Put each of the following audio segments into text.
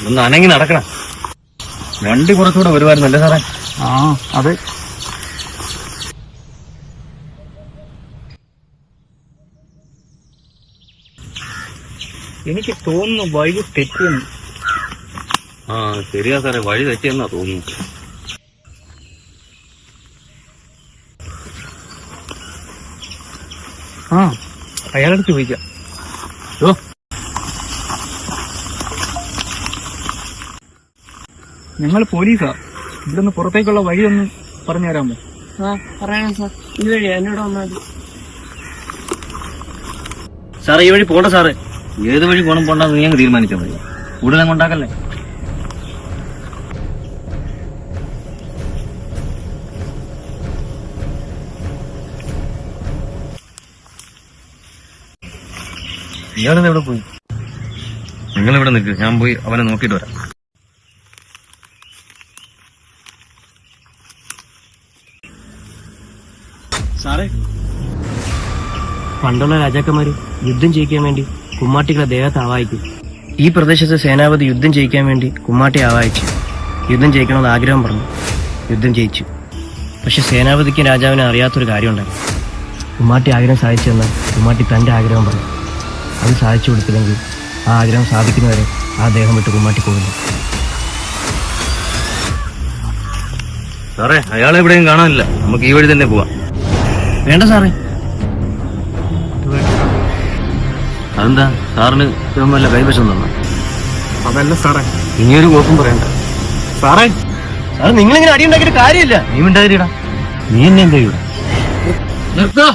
ഒന്ന് അനങ്ങി നടക്കണം. വണ്ടി കുറച്ചുകൂടെ വരുമായിരുന്നല്ലേ സാറേ? ആ അതെ. എനിക്ക് തോന്നുന്നു വഴി തെറ്റിയെന്ന്. ആ ശരിയാ സാറേ, വഴി തെറ്റിയെന്നാ തോന്നുന്നു. ആ അയാളടുത്ത് ചോദിക്കാം. ഞങ്ങൾ പോലീസാ. ഇവിടുന്ന് പുറത്തേക്കുള്ള വഴി ഒന്ന് പറഞ്ഞു തരാമോ? പറയാം സാർ. ഈ വഴി എന്നോട് വന്നാൽ സാറേ ഈ വഴി പോണ്ട സാറേ. ഏത് വഴി പോണം പോണ്ടെന്ന് നീ അങ്ങ് തീരുമാനിച്ചാൽ മതി. കൂടുതൽ അങ്ങ് ഉണ്ടാക്കല്ലേ. ഇയാളെന്ന് എവിടെ പോയി? നിങ്ങളിവിടെ നിൽക്ക്, ഞാൻ പോയി അവനെ നോക്കിയിട്ട് വരാം. സാറേ, പണ്ടുള്ള രാജാക്കന്മാര് യുദ്ധം ജയിക്കാൻ വേണ്ടി കുമ്മാട്ടികളെ ദേഹത്ത് ആവാഹിക്കും. ഈ പ്രദേശത്തെ സേനാപതി യുദ്ധം ജയിക്കാൻ വേണ്ടി കുമ്മാട്ടി ആവാഹിച്ചു. യുദ്ധം ജയിക്കണമെന്ന് ആഗ്രഹം പറഞ്ഞു. യുദ്ധം ജയിച്ചു. പക്ഷെ സേനാപതിക്കും രാജാവിനും അറിയാത്തൊരു കാര്യമുണ്ടായി. കുമ്മാട്ടി ആഗ്രഹം സാധിച്ചെന്നാൽ കുമ്മാട്ടി തന്റെ ആഗ്രഹം പറഞ്ഞു. അത് സാധിച്ചു കൊടുത്തില്ലെങ്കിൽ ആ ആഗ്രഹം സാധിക്കുന്നവരെ ആ ദേഹം വിട്ട് കുമ്മാട്ടി പോകുന്നു. സാറേ അയാളെ എവിടെയും കാണാനില്ല. നമുക്ക് ഈ വഴി തന്നെ പോവാം. വേണ്ട സാറേ. അതെന്താ സാറിന് വല്ല കൈവശം തന്ന? അതല്ല സാറേ. ഇനിയൊരു കോപ്പും പറയണ്ട സാറേ. സാർ നിങ്ങളിങ്ങനെ അടിയുണ്ടാക്കിയിട്ട് കാര്യമില്ല. നീ മിണ്ടാതിരിടാ. നീ എന്നെ എന്താ ഇവിടെ? നിർത്തോ.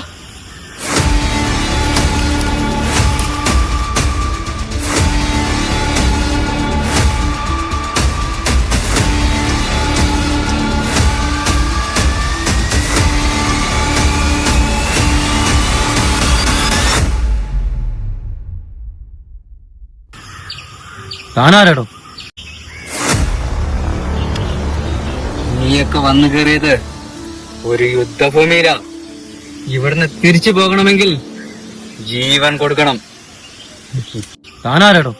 താനാരാടോ? നീയൊക്കെ വന്നു കയറിയത് ഒരു യുദ്ധഭൂമിയിലാ. ഇവിടുന്ന് തിരിച്ചു പോകണമെങ്കിൽ ജീവൻ കൊടുക്കണം. താനാരാടോ?